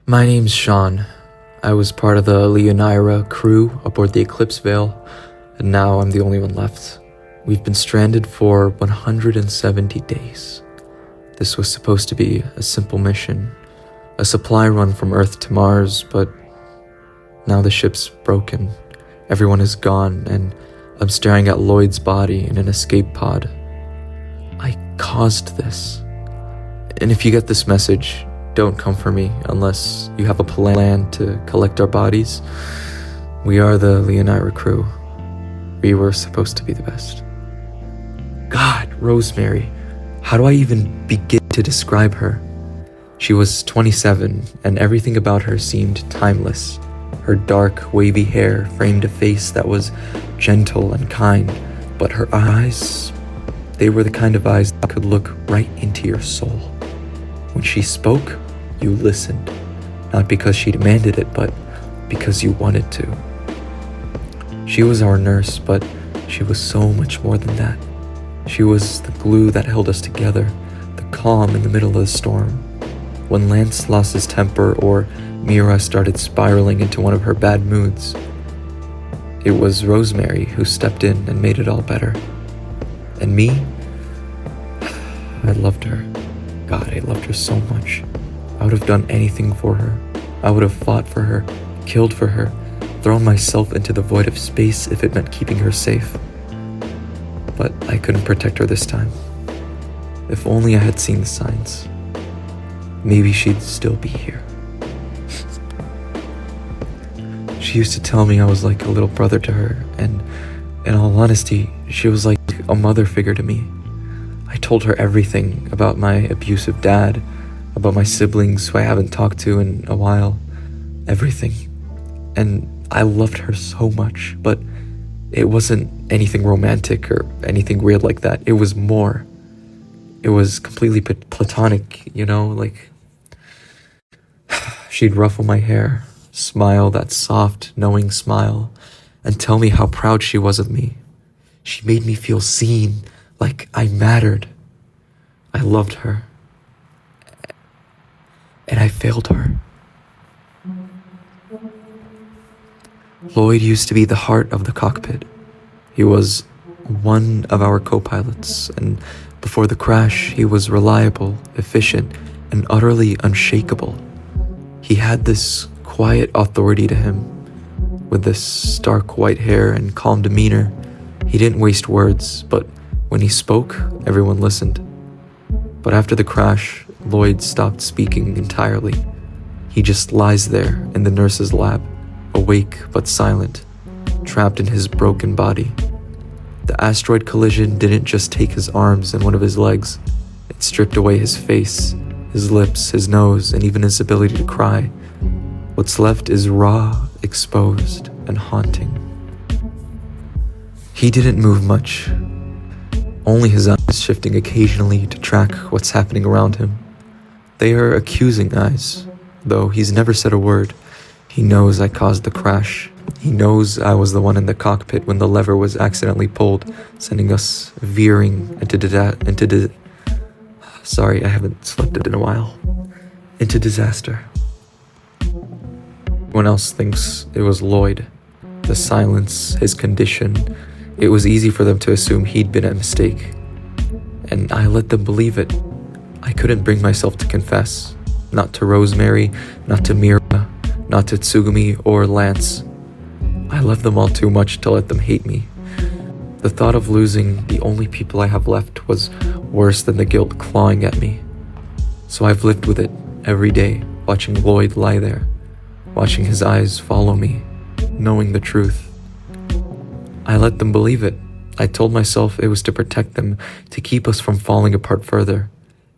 My name's Sean. I was part of the Leonira crew aboard the Eclipse-Veil, and now I'm the only one left. We've been stranded for 170 days. This was supposed to be a simple mission, a supply run from Earth to Mars, but now the ship's broken. Everyone is gone, and I'm staring at Lloyd's body in an escape pod. I caused this. And if you get this message, don't come for me unless you have a plan to collect our bodies. We are the Leonira crew. We were supposed to be the best. God, Rosemary, how do I even begin to describe her? She was 27, and everything about her seemed timeless. Her dark, wavy hair framed a face that was gentle and kind, but her eyes, they were the kind of eyes that could look right into your soul. When she spoke, you listened, not because she demanded it, but because you wanted to. She was our nurse, but she was so much more than that. She was the glue that held us together, the calm in the middle of the storm. When Lance lost his temper or Mira started spiraling into one of her bad moods, it was Rosemary who stepped in and made it all better. And me, I loved her. God, I loved her so much. I would have done anything for her. I would have fought for her, killed for her, thrown myself into the void of space if it meant keeping her safe. But I couldn't protect her this time. If only I had seen the signs. Maybe she'd still be here. She used to tell me I was like a little brother to her, and in all honesty, she was like a mother figure to me. I told her everything about my abusive dad, about my siblings who I haven't talked to in a while, everything. And I loved her so much, but it wasn't anything romantic or anything weird like that. It was more. It was completely platonic, like she'd ruffle my hair, smile that soft, knowing smile, and tell me how proud she was of me. She made me feel seen, like I mattered. I loved her. And I failed her. Lloyd used to be the heart of the cockpit. He was one of our co-pilots, and before the crash, he was reliable, efficient, and utterly unshakable. He had this quiet authority to him. With this stark white hair and calm demeanor, he didn't waste words, but when he spoke, everyone listened. But after the crash, Lloyd stopped speaking entirely. He just lies there in the nurse's lab, awake but silent, trapped in his broken body. The asteroid collision didn't just take his arms and one of his legs. It stripped away his face, his lips, his nose, and even his ability to cry. What's left is raw, exposed, and haunting. He didn't move much, only his eyes shifting occasionally to track what's happening around him. They are accusing eyes, though he's never said a word. He knows I caused the crash. He knows I was the one in the cockpit when the lever was accidentally pulled, sending us veering Sorry, I haven't slept in a while. Into disaster. Everyone else thinks it was Lloyd. The silence, his condition. It was easy for them to assume he'd been a mistake. And I let them believe it. I couldn't bring myself to confess. Not to Rosemary, not to Mira, not to Tsugumi or Lance. I loved them all too much to let them hate me. The thought of losing the only people I have left was worse than the guilt clawing at me. So I've lived with it every day, watching Lloyd lie there, watching his eyes follow me, knowing the truth. I let them believe it. I told myself it was to protect them, to keep us from falling apart further.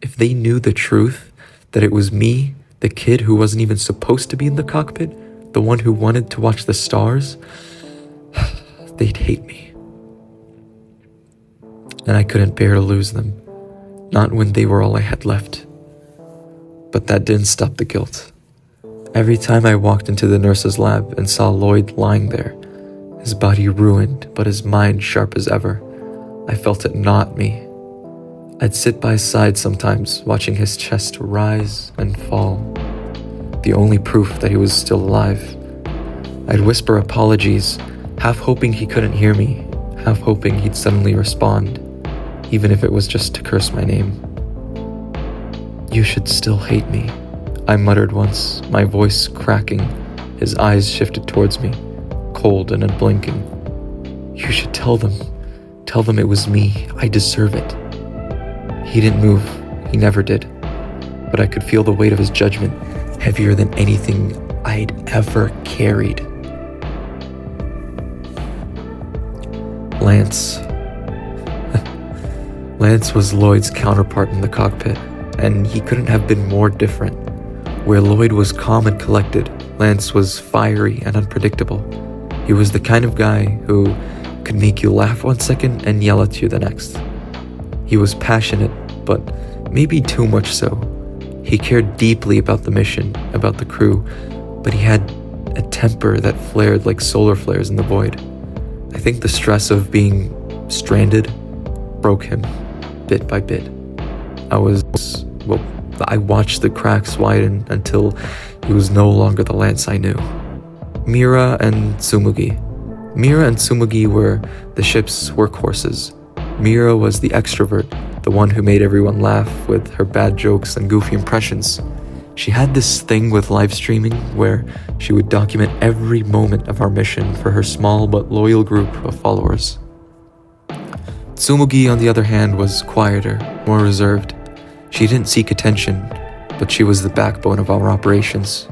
If they knew the truth, that it was me, the kid who wasn't even supposed to be in the cockpit, the one who wanted to watch the stars, they'd hate me. And I couldn't bear to lose them, not when they were all I had left. But that didn't stop the guilt. Every time I walked into the nurse's lab and saw Lloyd lying there, his body ruined, but his mind sharp as ever, I felt it gnaw at me. I'd sit by his side sometimes, watching his chest rise and fall. the only proof that he was still alive. I'd whisper apologies, half hoping he couldn't hear me, half hoping he'd suddenly respond, even if it was just to curse my name. "You should still hate me," I muttered once, my voice cracking. His eyes shifted towards me, cold and unblinking. "You should tell them it was me. I deserve it." He didn't move, he never did, but I could feel the weight of his judgment, heavier than anything I'd ever carried. Lance. Lance was Lloyd's counterpart in the cockpit, and he couldn't have been more different. Where Lloyd was calm and collected, Lance was fiery and unpredictable. He was the kind of guy who could make you laugh one second and yell at you the next. He was passionate, but maybe too much so. He cared deeply about the mission, about the crew, but he had a temper that flared like solar flares in the void. I think the stress of being stranded broke him bit by bit. I watched the cracks widen until he was no longer the Lance I knew. Mira and Tsumugi. Mira and Tsumugi were the ship's workhorses. Mira was the extrovert, the one who made everyone laugh with her bad jokes and goofy impressions. She had this thing with live streaming where she would document every moment of our mission for her small but loyal group of followers. Tsumugi, on the other hand, was quieter, more reserved. She didn't seek attention, but she was the backbone of our operations.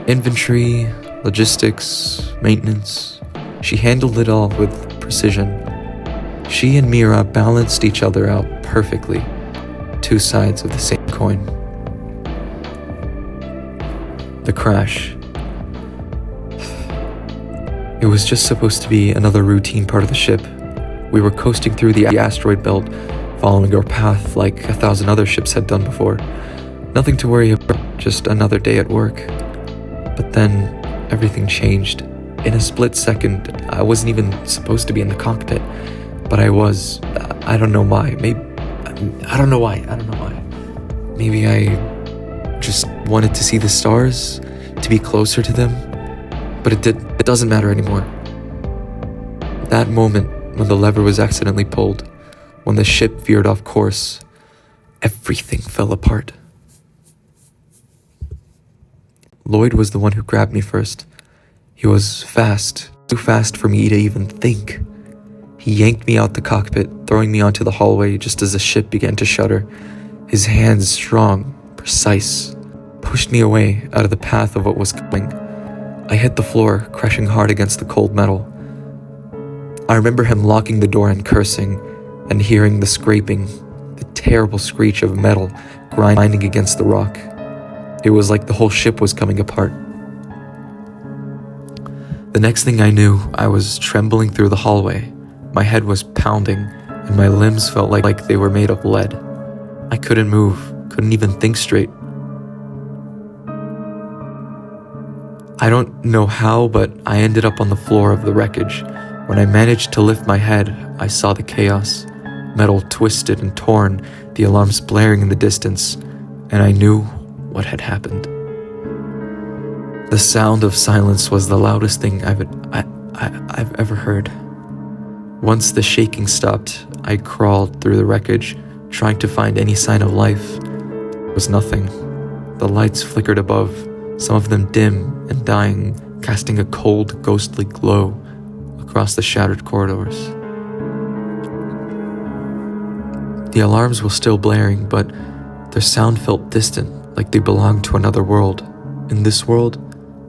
Inventory, logistics, maintenance, she handled it all with precision. She and Mira balanced each other out perfectly, two sides of the same coin. The crash. It was just supposed to be another routine part of the ship. We were coasting through the asteroid belt, following our path like 1,000 other ships had done before. Nothing to worry about, just another day at work. But then, everything changed. In a split second, I wasn't even supposed to be in the cockpit, but I was. I don't know why. I don't know why. Maybe I just wanted to see the stars, to be closer to them, but it doesn't matter anymore. That moment when the lever was accidentally pulled, when the ship veered off course, everything fell apart. Lloyd was the one who grabbed me first. He was fast, too fast for me to even think. He yanked me out the cockpit, throwing me onto the hallway just as the ship began to shudder. His hands, strong, precise, pushed me away out of the path of what was coming. I hit the floor, crashing hard against the cold metal. I remember him locking the door and cursing, and hearing the scraping, the terrible screech of metal grinding against the rock. It was like the whole ship was coming apart. The next thing I knew, I was trembling through the hallway. My head was pounding, and my limbs felt like they were made of lead. I couldn't move, couldn't even think straight. I don't know how, but I ended up on the floor of the wreckage. When I managed to lift my head, I saw the chaos. Metal twisted and torn, the alarms blaring in the distance, and I knew what had happened. The sound of silence was the loudest thing I've ever heard. Once the shaking stopped, I crawled through the wreckage, trying to find any sign of life. There was nothing. The lights flickered above, some of them dim and dying, casting a cold, ghostly glow across the shattered corridors. The alarms were still blaring, but their sound felt distant, like they belonged to another world. In this world,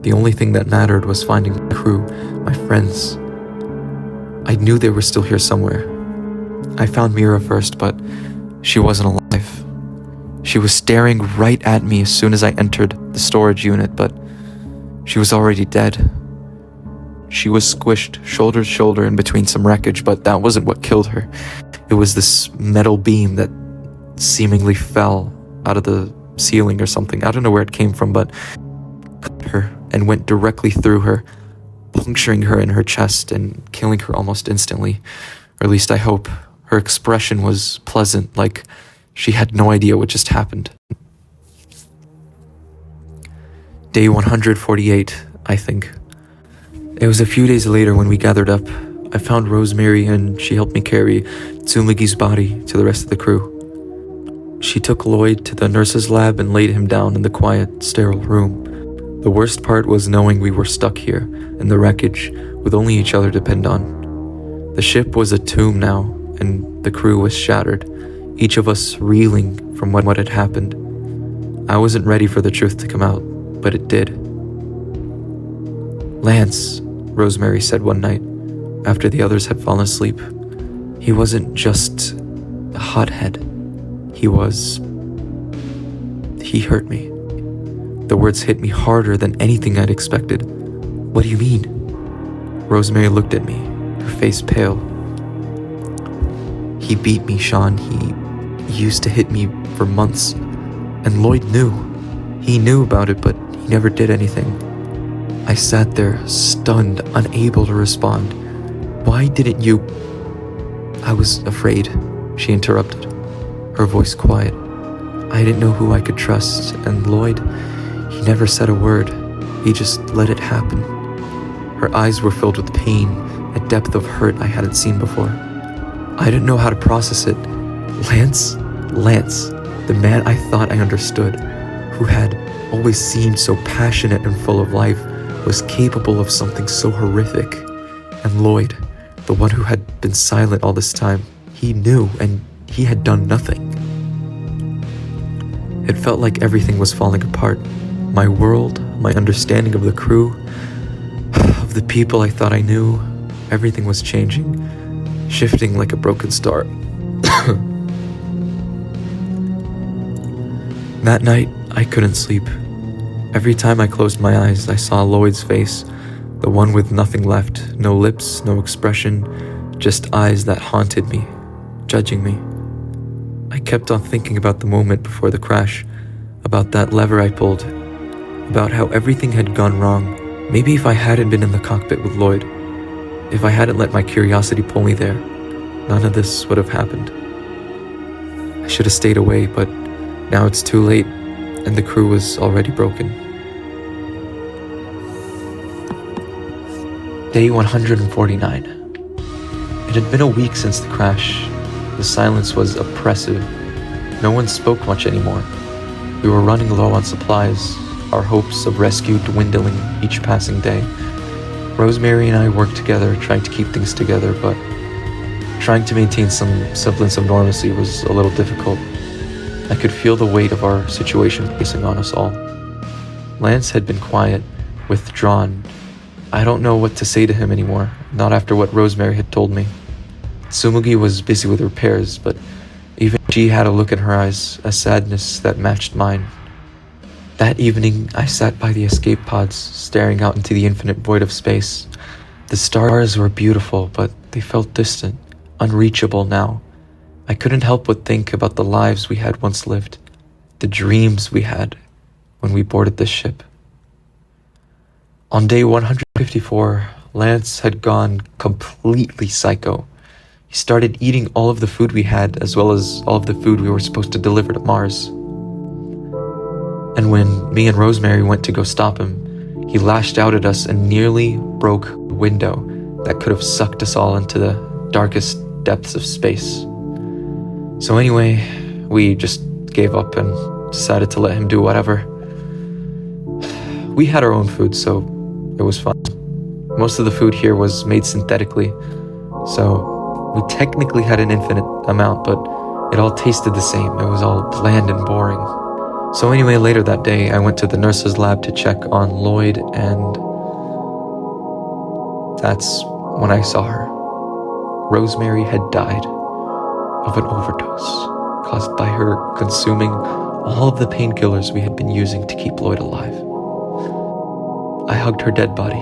the only thing that mattered was finding my crew, my friends. I knew they were still here somewhere. I found Mira first, but she wasn't alive. She was staring right at me as soon as I entered the storage unit, but she was already dead. She was squished shoulder to shoulder in between some wreckage, but that wasn't what killed her. It was this metal beam that seemingly fell out of the ceiling or something. I don't know where it came from, but cut her and went directly through her, puncturing her in her chest and killing her almost instantly. Or at least I hope. Her expression was pleasant, like she had no idea what just happened. Day 148, I think. It was a few days later when we gathered up. I found Rosemary and she helped me carry Tsumugi's body to the rest of the crew. She took Lloyd to the nurse's lab and laid him down in the quiet, sterile room. The worst part was knowing we were stuck here, in the wreckage, with only each other to depend on. The ship was a tomb now, and the crew was shattered, each of us reeling from what had happened. I wasn't ready for the truth to come out, but it did. "Lance," Rosemary said one night, after the others had fallen asleep, "he wasn't just a hothead. He hurt me." The words hit me harder than anything I'd expected. "What do you mean?" Rosemary looked at me, her face pale. "He beat me, Sean. He used to hit me for months. And Lloyd knew. He knew about it, but he never did anything." I sat there, stunned, unable to respond. "Why didn't you—" "I was afraid," she interrupted, her voice quiet. "I didn't know who I could trust, and Lloyd, he never said a word. He just let it happen." Her eyes were filled with pain, a depth of hurt I hadn't seen before. I didn't know how to process it. Lance, the man I thought I understood, who had always seemed so passionate and full of life, was capable of something so horrific. And Lloyd, the one who had been silent all this time, he knew, and he had done nothing. It felt like everything was falling apart. My world, my understanding of the crew, of the people I thought I knew, everything was changing, shifting like a broken star. That night, I couldn't sleep. Every time I closed my eyes, I saw Lloyd's face, the one with nothing left, no lips, no expression, just eyes that haunted me, judging me. I kept on thinking about the moment before the crash, about that lever I pulled, about how everything had gone wrong. Maybe if I hadn't been in the cockpit with Lloyd, if I hadn't let my curiosity pull me there, none of this would have happened. I should have stayed away, but now it's too late, and the crew was already broken. Day 149. It had been a week since the crash. The silence was oppressive. No one spoke much anymore. We were running low on supplies, our hopes of rescue dwindling each passing day. Rosemary and I worked together, trying to keep things together, but trying to maintain some semblance of normalcy was a little difficult. I could feel the weight of our situation placing on us all. Lance had been quiet, withdrawn. I don't know what to say to him anymore, not after what Rosemary had told me. Tsumugi was busy with repairs, but even she had a look in her eyes, a sadness that matched mine. That evening, I sat by the escape pods, staring out into the infinite void of space. The stars were beautiful, but they felt distant, unreachable now. I couldn't help but think about the lives we had once lived, the dreams we had when we boarded this ship. On day 154, Lance had gone completely psycho. He started eating all of the food we had, as well as all of the food we were supposed to deliver to Mars. And when me and Rosemary went to go stop him, he lashed out at us and nearly broke a window that could have sucked us all into the darkest depths of space. So anyway, we just gave up and decided to let him do whatever. We had our own food, so it was fine. Most of the food here was made synthetically, so we technically had an infinite amount, but it all tasted the same. It was all bland and boring. So anyway, later that day, I went to the nurse's lab to check on Lloyd, and that's when I saw her. Rosemary had died of an overdose caused by her consuming all of the painkillers we had been using to keep Lloyd alive. I hugged her dead body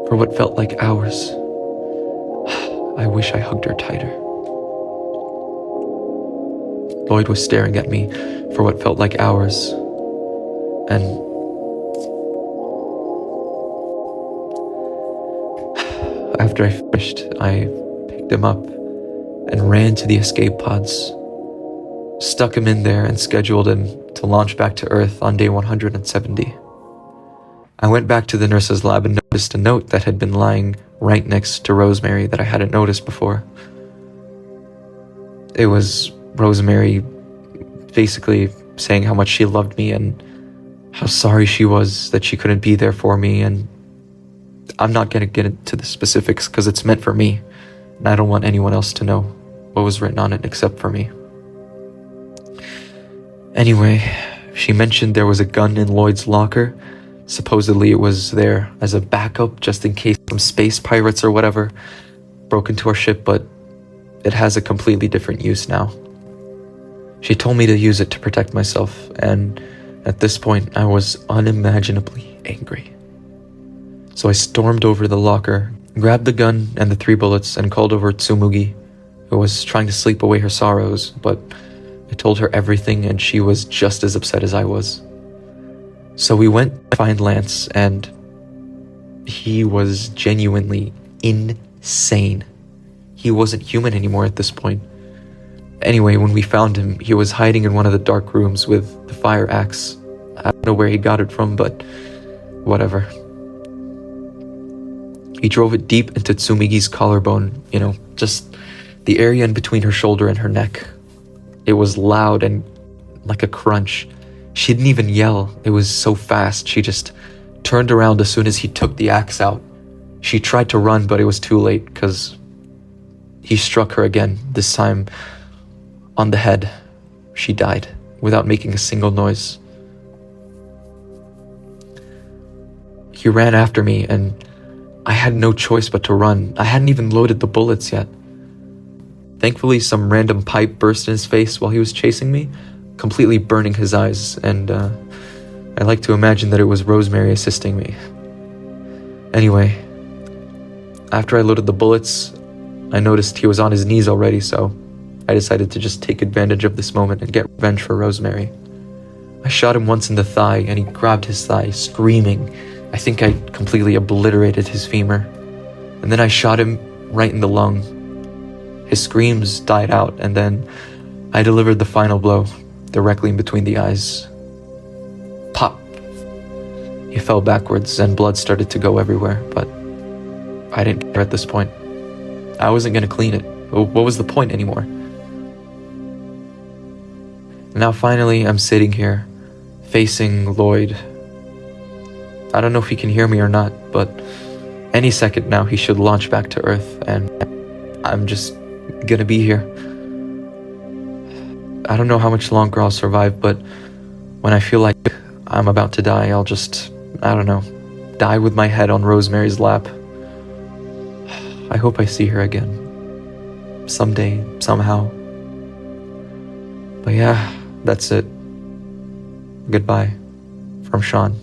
for what felt like hours. I wish I hugged her tighter. Lloyd was staring at me for what felt like hours, and after I finished, I picked him up and ran to the escape pods, stuck him in there, and scheduled an to launch back to Earth on day 170. I went back to the nurse's lab and noticed a note that had been lying right next to Rosemary that I hadn't noticed before. It was Rosemary basically saying how much she loved me and how sorry she was that she couldn't be there for me, and I'm not going to get into the specifics because it's meant for me, and I don't want anyone else to know what was written on it except for me. Anyway, she mentioned there was a gun in Lloyd's locker. Supposedly it was there as a backup just in case some space pirates or whatever broke into our ship, but it has a completely different use now. She told me to use it to protect myself, and at this point I was unimaginably angry. So I stormed over the locker, grabbed the gun and the 3 bullets, and called over Tsumugi, who was trying to sleep away her sorrows, but I told her everything and she was just as upset as I was. So we went to find Lance, and he was genuinely insane. He wasn't human anymore at this point. Anyway, when we found him, he was hiding in one of the dark rooms with the fire axe. I don't know where he got it from, but whatever. He drove it deep into Tsumigi's collarbone, just the area in between her shoulder and her neck. It was loud and like a crunch. She didn't even yell. It was so fast. She just turned around as soon as he took the axe out. She tried to run, but it was too late because he struck her again, this time on the head. She died without making a single noise. He ran after me, and I had no choice but to run. I hadn't even loaded the bullets yet. Thankfully, some random pipe burst in his face while he was chasing me, completely burning his eyes, and I like to imagine that it was Rosemary assisting me. Anyway, after I loaded the bullets, I noticed he was on his knees already, so I decided to just take advantage of this moment and get revenge for Rosemary. I shot him once in the thigh, and he grabbed his thigh, screaming. I think I completely obliterated his femur. And then I shot him right in the lung. His screams died out, and then I delivered the final blow, directly in between the eyes. Pop! He fell backwards, and blood started to go everywhere, but I didn't care at this point. I wasn't going to clean it. What was the point anymore? Now finally, I'm sitting here, facing Lloyd. I don't know if he can hear me or not, but any second now he should launch back to Earth, and I'm just gonna be here. I don't know how much longer I'll survive, but when I feel like I'm about to die, I'll just, die with my head on Rosemary's lap. I hope I see her again. Someday, somehow. But yeah, that's it. Goodbye from Sean.